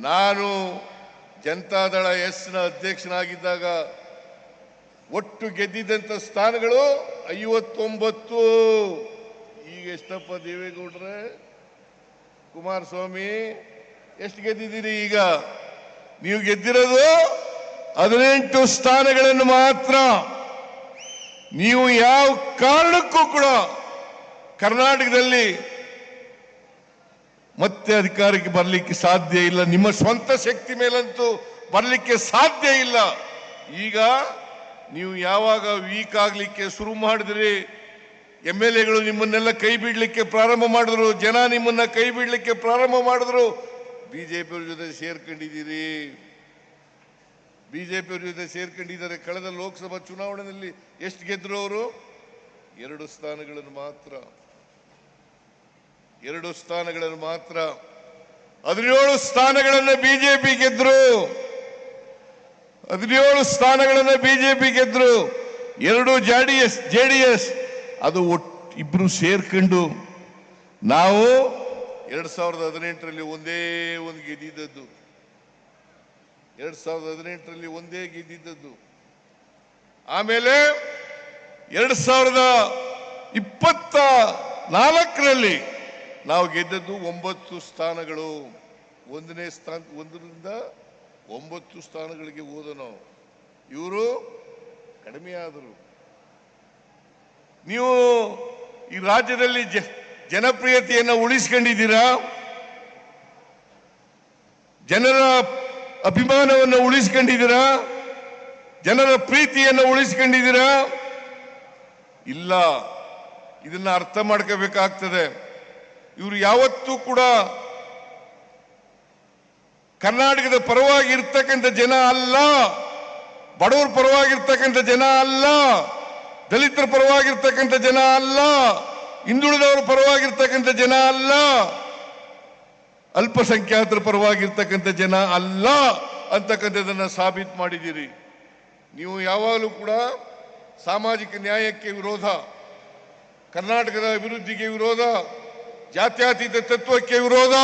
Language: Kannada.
ನಾನು ಜನತಾದಳ ಎಸ್ನ ಅಧ್ಯಕ್ಷನಾಗಿದ್ದಾಗ ಒಟ್ಟು ಗೆದ್ದಿದ್ದಂಥ ಸ್ಥಾನಗಳು 59. ಈಗ ಎಷ್ಟಪ್ಪ ದೇವೇಗೌಡ್ರೆ, ಕುಮಾರಸ್ವಾಮಿ ಎಷ್ಟು ಗೆದ್ದಿದ್ದೀರಿ? ಈಗ ನೀವು ಗೆದ್ದಿರೋದು 18 ಸ್ಥಾನಗಳನ್ನು ಮಾತ್ರ. ನೀವು ಯಾವ ಕಾರಣಕ್ಕೂ ಕೂಡ ಕರ್ನಾಟಕದಲ್ಲಿ ಮತ್ತೆ ಅಧಿಕಾರಕ್ಕೆ ಬರಲಿಕ್ಕೆ ಸಾಧ್ಯ ಇಲ್ಲ. ನಿಮ್ಮ ಸ್ವಂತ ಶಕ್ತಿ ಮೇಲಂತೂ ಬರಲಿಕ್ಕೆ ಸಾಧ್ಯ ಇಲ್ಲ. ಈಗ ನೀವು ಯಾವಾಗ ವೀಕ್ ಆಗ್ಲಿಕ್ಕೆ ಶುರು ಮಾಡಿದ್ರಿ, MLAಗಳು ನಿಮ್ಮನ್ನೆಲ್ಲ ಕೈ ಬಿಡ್ಲಿಕ್ಕೆ ಪ್ರಾರಂಭ ಮಾಡಿದ್ರು, ಜನ ನಿಮ್ಮನ್ನ ಕೈ ಬಿಡ್ಲಿಕ್ಕೆ ಪ್ರಾರಂಭ ಮಾಡಿದ್ರು, ಬಿಜೆಪಿಯವ್ರ ಜೊತೆ ಸೇರ್ಕೊಂಡಿದ್ದೀರಿ. ಬಿಜೆಪಿಯವ್ರ ಜೊತೆ ಸೇರ್ಕೊಂಡಿದ್ದಾರೆ. ಕಳೆದ ಲೋಕಸಭಾ ಚುನಾವಣೆಯಲ್ಲಿ ಎಷ್ಟು ಗೆದ್ರು ಅವರು? 2 ಸ್ಥಾನಗಳನ್ನು ಮಾತ್ರ. 2 ಸ್ಥಾನಗಳನ್ನು ಮಾತ್ರ. 17 ಸ್ಥಾನಗಳನ್ನು ಬಿಜೆಪಿ ಗೆದ್ರು. 17 ಸ್ಥಾನಗಳನ್ನು ಬಿಜೆಪಿ ಗೆದ್ರು. 2 ಜೆಡಿಎಸ್ ಅದು ಇಬ್ರು ಸೇರ್ಕೊಂಡು ನಾವು 2018ರಲ್ಲಿ ಒಂದೇ ಒಂದು ಗೆದ್ದಿದ್ದದ್ದು. 2018ರಲ್ಲಿ ಒಂದೇ ಗೆದ್ದಿದ್ದದ್ದು. ಆಮೇಲೆ 2024ರಲ್ಲಿ ನಾವು ಗೆದ್ದದ್ದು 9 ಸ್ಥಾನಗಳು. 1ನೇ ಸ್ಥಾನ 1ರಿಂದ 9 ಸ್ಥಾನಗಳಿಗೆ ಹೋದ ನಾವು. ಇವರು ಕಡಿಮೆ ಆದರು. ನೀವು ಈ ರಾಜ್ಯದಲ್ಲಿ ಜನಪ್ರಿಯತೆಯನ್ನು ಉಳಿಸ್ಕೊಂಡಿದ್ದೀರಾ? ಜನರ ಅಭಿಮಾನವನ್ನು ಉಳಿಸ್ಕೊಂಡಿದ್ದೀರಾ? ಜನರ ಪ್ರೀತಿಯನ್ನು ಉಳಿಸ್ಕೊಂಡಿದ್ದೀರಾ? ಇಲ್ಲ. ಇದನ್ನ ಅರ್ಥ ಮಾಡ್ಕೋಬೇಕಾಗ್ತದೆ. ಇವರು ಯಾವತ್ತೂ ಕೂಡ ಕರ್ನಾಟಕದ ಪರವಾಗಿ ಇರ್ತಕ್ಕಂಥ ಜನ ಅಲ್ಲ, ಬಡವರ ಪರವಾಗಿರ್ತಕ್ಕಂಥ ಜನ ಅಲ್ಲ, ದಲಿತರ ಪರವಾಗಿರ್ತಕ್ಕಂಥ ಜನ ಅಲ್ಲ, ಹಿಂದುಳಿದವರ ಪರವಾಗಿರ್ತಕ್ಕಂಥ ಜನ ಅಲ್ಲ, ಅಲ್ಪಸಂಖ್ಯಾತರ ಪರವಾಗಿರ್ತಕ್ಕಂಥ ಜನ ಅಲ್ಲ ಅಂತಕ್ಕಂಥದ್ದನ್ನ ಸಾಬೀತು ಮಾಡಿದ್ದೀರಿ. ನೀವು ಯಾವಾಗಲೂ ಕೂಡ ಸಾಮಾಜಿಕ ನ್ಯಾಯಕ್ಕೆ ವಿರೋಧ, ಕರ್ನಾಟಕದ ಅಭಿವೃದ್ಧಿಗೆ ವಿರೋಧ, ಜಾತ್ಯತೀತ ತತ್ವಕ್ಕೆ ವಿರೋಧ,